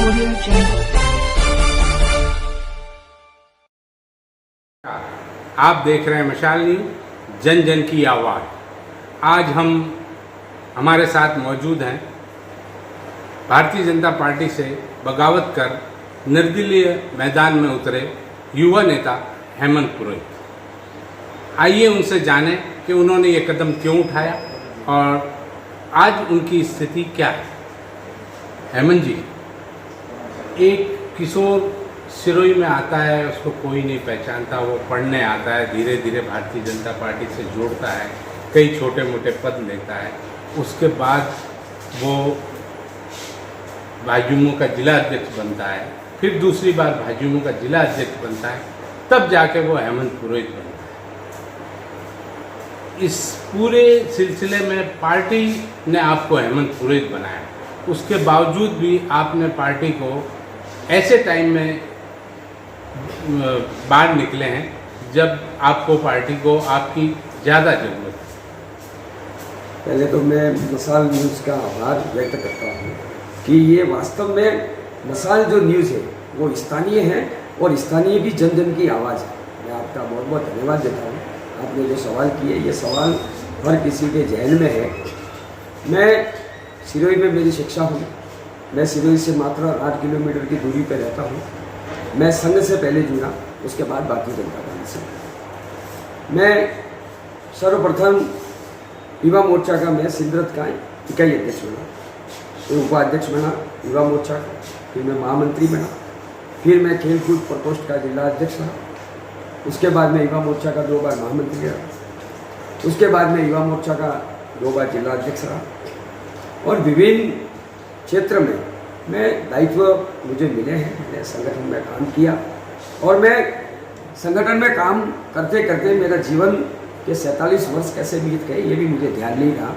Audio Jungle. आप देख रहे हैं मशाल न्यूज़, जन जन की आवाज़। आज हम हमारे साथ मौजूद हैं भारतीय जनता पार्टी से बगावत कर निर्दलीय मैदान में उतरे युवा नेता हेमंत पुरोहित। आइए उनसे जानें कि उन्होंने ये कदम क्यों उठाया और आज उनकी स्थिति क्या है। हेमंत जी, एक किशोर सिरोही में आता है, उसको कोई नहीं पहचानता, वो पढ़ने आता है, धीरे धीरे भारतीय जनता पार्टी से जुड़ता है, कई छोटे मोटे पद लेता है, उसके बाद वो भाजयुमो का जिला अध्यक्ष बनता है, फिर दूसरी बार भाजयुमो का जिला अध्यक्ष बनता है, तब जाके वो हेमंत पुरोहित बनता है। इस पूरे सिलसिले में पार्टी ने आपको हेमंत पुरोहित बनाया, उसके बावजूद भी आपने पार्टी को ऐसे टाइम में बाहर निकले हैं जब आपको पार्टी को आपकी ज़्यादा ज़रूरत है। पहले तो मैं मशाल न्यूज़ का आभार व्यक्त करता हूँ कि ये वास्तव में मशाल जो न्यूज़ है वो स्थानीय है और स्थानीय भी जन जन की आवाज़ है। मैं आपका बहुत बहुत धन्यवाद देता हूँ। आपने जो सवाल किए, ये सवाल हर किसी के जहन में है। मैं सिरोही में मेरी शिक्षा हुई। मैं सिरोही से मात्र 8 किलोमीटर की दूरी पर रहता हूँ। मैं संघ से पहले जुड़ा, उसके बाद भारतीय जनता पार्टी से। मैं सर्वप्रथम युवा मोर्चा का मैं सिंधरत का इकाई अध्यक्ष बना, फिर उपाध्यक्ष बना युवा मोर्चा का, फिर मैं महामंत्री बना, फिर मैं खेलकूद प्रकोष्ठ का जिला अध्यक्ष बना, उसके बाद मैं युवा मोर्चा का 2 बार महामंत्री रहा, उसके बाद मैं युवा मोर्चा का 2 बार जिला अध्यक्ष रहा और विभिन्न क्षेत्र में मैं दायित्व मुझे मिले हैं। मैंने संगठन में काम किया और मैं संगठन में काम करते करते मेरा जीवन के 47 वर्ष कैसे बीत गए ये भी मुझे ध्यान नहीं रहा।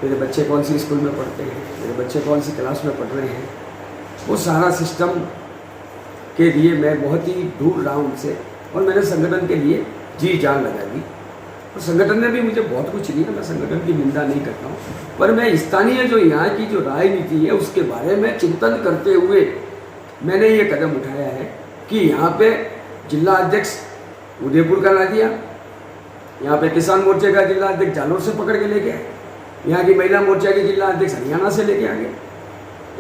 मेरे बच्चे कौन सी स्कूल में पढ़ते हैं, मेरे बच्चे कौन सी क्लास में पढ़ रहे हैं, वो सारा सिस्टम के लिए मैं बहुत ही दूर रहा उनसे और मैंने संगठन के लिए जी जान लगा दी और संगठन ने भी मुझे बहुत कुछ दिया। मैं संगठन की निंदा नहीं करता हूँ, पर मैं स्थानीय जो यहाँ की जो राजनीति है उसके बारे में चिंतन करते हुए मैंने ये कदम उठाया है कि यहाँ पे जिला अध्यक्ष उदयपुर का ला दिया, यहाँ पे किसान मोर्चे का जिला अध्यक्ष जालोर से पकड़ के लेके आए, यहाँ की महिला मोर्चा के जिला अध्यक्ष हरियाणा से लेके आ गए,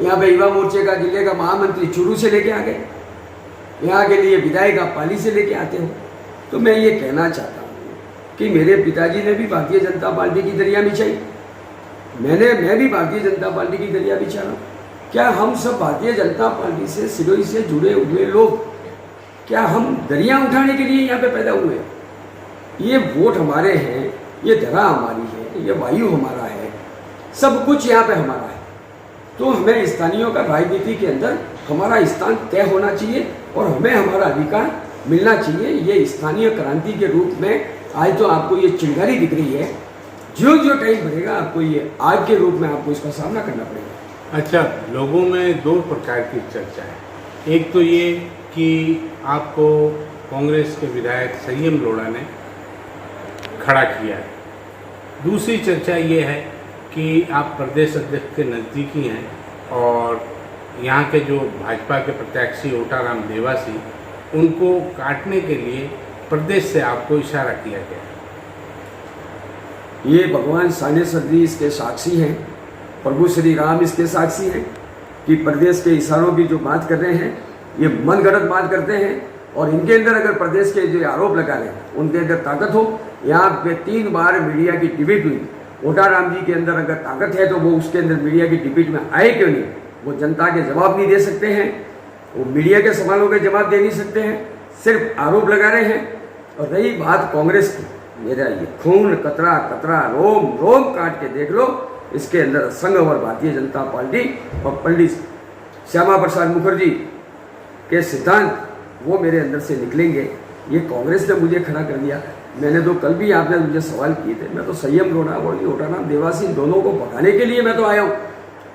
यहाँ पे युवा मोर्चे का जिले का महामंत्री चूरू से लेके आ गए, यहाँ के लिए विधायक आप पाली से लेके आते हो। तो मैं ये कहना चाहता हूँ कि मेरे पिताजी ने भी भारतीय जनता पार्टी की दरिया बिछाई, मैं भी भारतीय जनता पार्टी की दरिया बिछा रहा हूँ। क्या हम सब भारतीय जनता पार्टी से सिरोही से जुड़े हुए लोग, क्या हम दरिया उठाने के लिए यहाँ पे पैदा हुए हैं? ये वोट हमारे हैं, ये धरा हमारी है, ये वायु हमारा है, सब कुछ यहाँ पे हमारा है। तो हमें स्थानीयों का राजनीति के अंदर हमारा स्थान तय होना चाहिए और हमें हमारा अधिकार मिलना चाहिए। ये स्थानीय क्रांति के रूप में आज तो आपको ये चिंगारी दिख रही है, जो टाइम बढ़ेगा आपको ये आग के रूप में आपको इसका सामना करना पड़ेगा। अच्छा, लोगों में 2 प्रकार की चर्चा है। एक तो ये कि आपको कांग्रेस के विधायक संयम लोढ़ा ने खड़ा किया है, दूसरी चर्चा ये है कि आप प्रदेश अध्यक्ष के नज़दीकी हैं और यहाँ के जो भाजपा के प्रत्याशी ओटाराम देवासी, उनको काटने के लिए प्रदेश से आपको इशारा किया गया। ये भगवान साने सदी इसके साक्षी हैं, प्रभु श्री राम इसके साक्षी हैं कि प्रदेश के इशारों की जो बात कर रहे हैं ये मन गढ़ंत बात करते हैं और इनके अंदर अगर प्रदेश के जो आरोप लगा रहे हैं उनके अंदर ताकत हो। यहाँ पे 3 बार मीडिया की डिबेट हुई, ओटाराम जी के अंदर अगर ताकत है तो वो उसके अंदर मीडिया की डिबेट में आए क्यों नहीं? वो जनता के जवाब नहीं दे सकते हैं, वो मीडिया के सवालों के जवाब दे नहीं सकते हैं, सिर्फ आरोप लगा रहे हैं। और रही बात कांग्रेस की, मेरा ये खून कतरा कतरा रोम रोम काट के देख लो, इसके अंदर संघ और भारतीय जनता पार्टी और पंडित श्यामा प्रसाद मुखर्जी के सिद्धांत वो मेरे अंदर से निकलेंगे। ये कांग्रेस ने मुझे खड़ा कर दिया। मैंने तो कल भी आपने मुझे सवाल किए थे, मैं तो संयम लोढ़ा और ओटाराम देवासी दोनों को भगाने के लिए मैं तो आया हूँ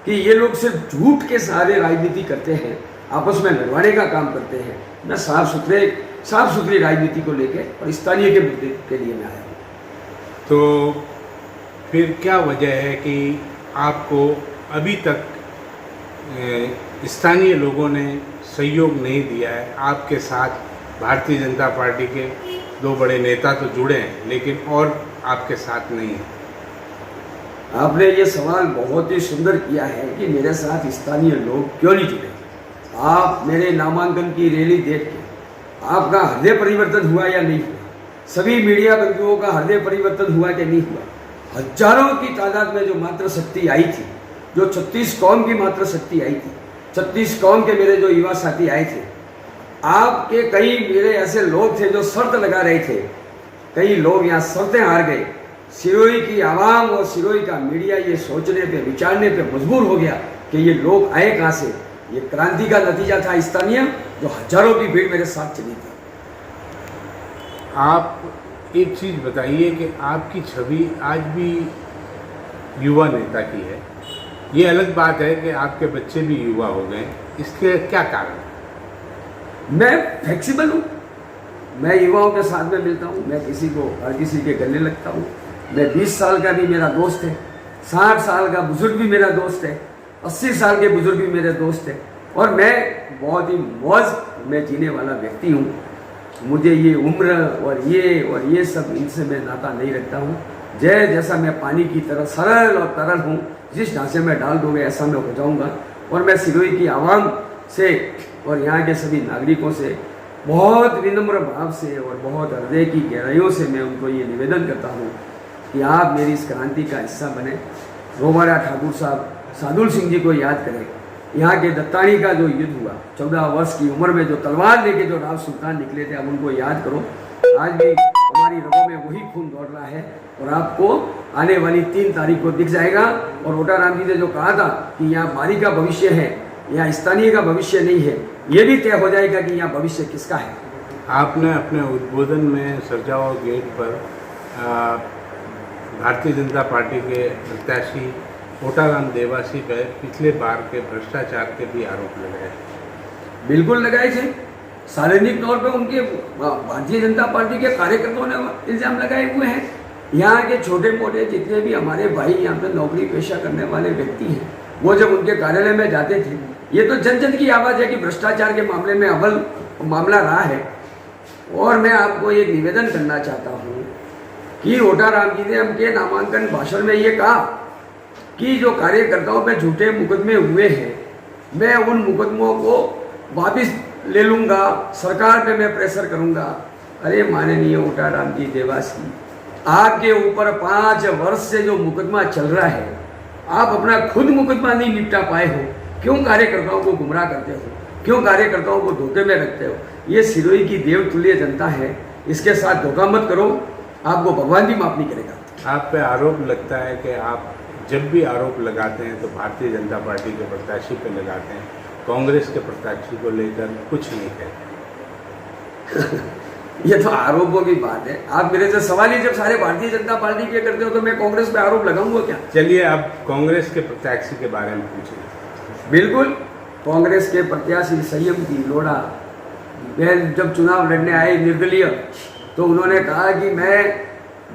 कि ये लोग सिर्फ झूठ के सहारे राजनीति करते हैं, आपस में लड़वाने का काम करते हैं। मैं साफ सुथरी राजनीति को लेकर और स्थानीय के मुद्दे के लिए मैं आया हूँ। तो फिर क्या वजह है कि आपको अभी तक स्थानीय लोगों ने सहयोग नहीं दिया है। आपके साथ भारतीय जनता पार्टी के दो बड़े नेता तो जुड़े हैं, लेकिन और आपके साथ नहीं है। आपने ये सवाल बहुत ही सुंदर किया है कि मेरे साथ स्थानीय लोग क्यों नहीं जुड़े। आप मेरे नामांकन की रैली देख के आपका हृदय परिवर्तन हुआ या नहीं हुआ? सभी मीडिया बंधुओं का हृदय परिवर्तन हुआ कि नहीं हुआ? हजारों की तादाद में जो मातृ शक्ति आई थी, जो 36 कौम की मातृ शक्ति आई थी, 36 कौम के मेरे जो युवा साथी आए थे, आपके कई मेरे ऐसे लोग थे जो शर्त लगा रहे थे। कई लोग यहाँ शर्तें हार गए। सिरोही की आवाम और सिरोही का मीडिया ये सोचने पे विचारने पे मजबूर हो गया कि ये लोग आए कहाँ से। ये क्रांति का नतीजा था स्थानीय, जो हजारों की भीड़ मेरे साथ चली थी। आप एक चीज़ बताइए कि आपकी छवि आज भी युवा नेता की है। ये अलग बात है कि आपके बच्चे भी युवा हो गए, इसके क्या कारण है? मैं फ्लेक्सिबल हूँ, मैं युवाओं के साथ में मिलता हूँ, मैं किसी को हर किसी के गले लगता हूँ। मैं 20 साल का भी मेरा दोस्त है, 60 साल का बुजुर्ग भी मेरा दोस्त है, 80 साल के बुजुर्ग भी मेरे दोस्त हैं, और मैं बहुत ही मौज में जीने वाला व्यक्ति हूँ। मुझे ये उम्र और ये सब इनसे मैं नाता नहीं रखता हूँ। जैसा मैं पानी की तरह सरल और तरल हूँ, जिस ढांचे में डाल दोगे ऐसा मैं हो जाऊँगा। और मैं सिरोही की आवाम से और यहाँ के सभी नागरिकों से बहुत विनम्र भाव से और बहुत हृदय की गहराइयों से मैं उनको ये निवेदन करता हूँ कि आप मेरी इस क्रांति का हिस्सा बने। रोमारा ठाकुर साहब सादुल सिंह जी को याद करें। यहाँ के दत्तानी का जो युद्ध हुआ, 14 वर्ष की उम्र में जो तलवार लेके जो राव सुल्तान निकले थे, अब उनको याद करो। आज भी हमारी रगों में वही खून दौड़ रहा है और आपको आने वाली 3 तारीख को दिख जाएगा। और ओटाराम जी ने जो कहा था कि यहाँ बारी का भविष्य है, यहाँ स्थानीय का भविष्य नहीं है, ये भी तय हो जाएगा कि यहाँ भविष्य किसका है। आपने अपने उद्बोधन में सरजावा गेट पर भारतीय जनता पार्टी के प्रत्याशी ओटाराम देवासी पर पिछले बार के भ्रष्टाचार के भी आरोप लगाए। बिल्कुल लगाए थे। सार्वजनिक तौर पे उनके भारतीय जनता पार्टी के कार्यकर्ताओं ने इल्जाम लगाए हुए हैं। यहाँ के छोटे मोटे जितने भी हमारे भाई यहाँ पे नौकरी पेशा करने वाले व्यक्ति हैं, वो जब उनके कार्यालय में जाते थे, ये तो जन जन की आवाज़ है कि भ्रष्टाचार के मामले में अव्वल मामला रहा है। और मैं आपको एक निवेदन करना चाहता हूँ कि ओटाराम जी ने उनके नामांकन भाषण में ये कहा कि जो कार्यकर्ताओं पे झूठे मुकदमे हुए हैं, मैं उन मुकदमों को वापस ले लूँगा, सरकार पे मैं प्रेशर करूँगा। अरे माननीय ओटाराम जी देवासी, आपके ऊपर 5 वर्ष से जो मुकदमा चल रहा है, आप अपना खुद मुकदमा नहीं निपटा पाए हो, क्यों कार्यकर्ताओं को गुमराह करते हो, क्यों कार्यकर्ताओं को धोखे में रखते हो? ये सिरोही की देवतुल्य जनता है, इसके साथ धोखा मत करो, आपको भगवान भी माफ नहीं करेगा। आप पे आरोप लगता है कि आप जब भी आरोप लगाते हैं तो भारतीय जनता पार्टी के प्रत्याशी पे लगाते हैं, कांग्रेस के प्रत्याशी को लेकर कुछ नहीं कहते। ये तो आरोपों की बात है। आप मेरे से सवाल ही जब सारे भारतीय जनता पार्टी के करते हो तो मैं कांग्रेस पे आरोप लगाऊंगा क्या? चलिए अब कांग्रेस के प्रत्याशी के बारे में पूछिए। बिल्कुल, कांग्रेस के प्रत्याशी संयम की लोढ़ा जब चुनाव लड़ने आए निर्दलीय, तो उन्होंने कहा कि मैं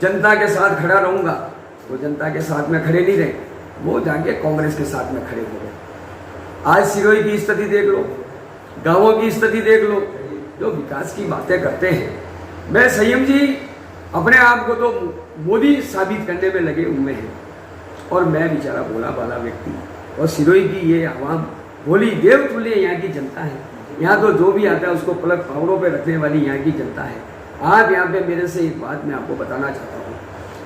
जनता के साथ खड़ा रहूंगा। वो जनता के साथ में खड़े नहीं रहे, वो जाके कांग्रेस के साथ में खड़े हो गए। आज सिरोही की स्थिति देख लो, गांवों की स्थिति देख लो, जो विकास की बातें करते हैं। मैं संयम जी अपने आप को तो मोदी साबित करने में लगे हुए हैं, और मैं बेचारा भोला भाला व्यक्ति, और सिरोही की ये आवाम भोली देवतुल्य यहाँ की जनता है। यहाँ तो जो भी आता है उसको पलक पावरों पे रखने वाली यहाँ की जनता है। आज यहाँ पे मेरे से एक बात मैं आपको बताना चाहता हूँ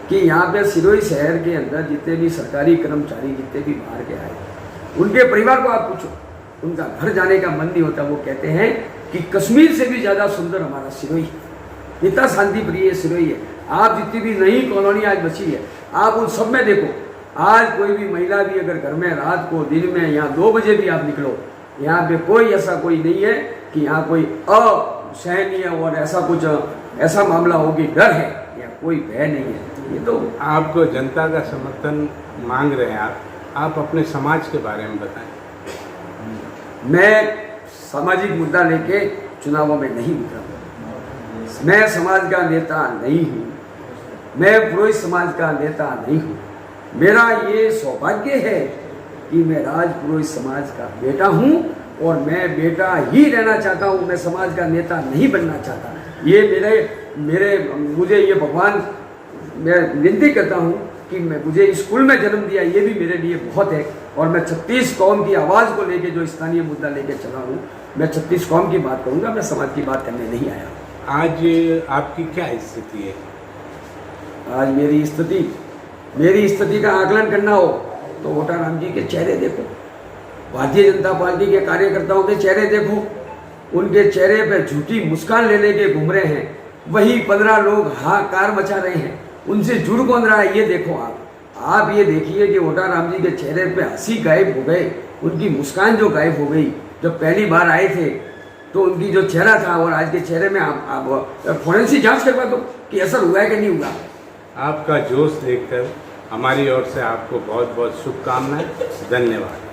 कि यहाँ पे सिरोही शहर के अंदर जितने भी सरकारी कर्मचारी जितने भी बाहर के आए, उनके परिवार को आप पूछो, उनका घर जाने का मन नहीं होता। वो कहते हैं कि कश्मीर से भी ज़्यादा सुंदर हमारा सिरोही, इतना शांति प्रिय सिरोही है। आप जितनी भी नई कॉलोनी आज बची है, आप उन सब में देखो, आज कोई भी महिला भी अगर घर में रात को दिन में यहाँ 2 बजे भी आप निकलो, यहाँ पे कोई ऐसा कोई नहीं है कि यहाँ कोई असहनीय और ऐसा मामला हो कि डर है, या कोई भय नहीं है। ये तो आपको जनता का समर्थन मांग रहे हैं आप अपने समाज के बारे में बताएं। मैं सामाजिक मुद्दा लेके चुनावों में नहीं उतरा, मैं समाज का नेता नहीं हूँ, मैं पुरोहित समाज का नेता नहीं हूँ। मेरा ये सौभाग्य है कि मैं राजपुरोहित समाज का बेटा हूँ और मैं बेटा ही रहना चाहता हूँ, मैं समाज का नेता नहीं बनना चाहता। ये मेरे मुझे ये भगवान, मैं विनती करता हूँ कि मैं मुझे स्कूल में जन्म दिया, ये भी मेरे लिए बहुत है। और मैं 36 कौम की आवाज़ को लेके जो स्थानीय मुद्दा लेके चला हूँ, मैं 36 कौम की बात करूँगा, मैं समाज की बात करने नहीं आया। आज आपकी क्या स्थिति है? आज मेरी स्थिति का आकलन करना हो तो वोटाराम जी के चेहरे देखो, भारतीय जनता पार्टी के कार्यकर्ताओं के चेहरे देखो, उनके चेहरे पे झूठी मुस्कान लेने के घूम रहे हैं, वही 15 लोग हाहाकार मचा रहे हैं, उनसे जुड़ कौन रहा है ये देखो। आप ये देखिए कि वोटाराम जी के चेहरे पे हंसी गायब हो गए, उनकी मुस्कान जो गायब हो गई। जब पहली बार आए थे तो उनकी जो चेहरा था और आज के चेहरे में आप फोरेंसिक जांच करवा दो कि असर हुआ है कि नहीं हुआ। आपका जोश देखकर हमारी ओर से आपको बहुत बहुत शुभकामनाएं। धन्यवाद।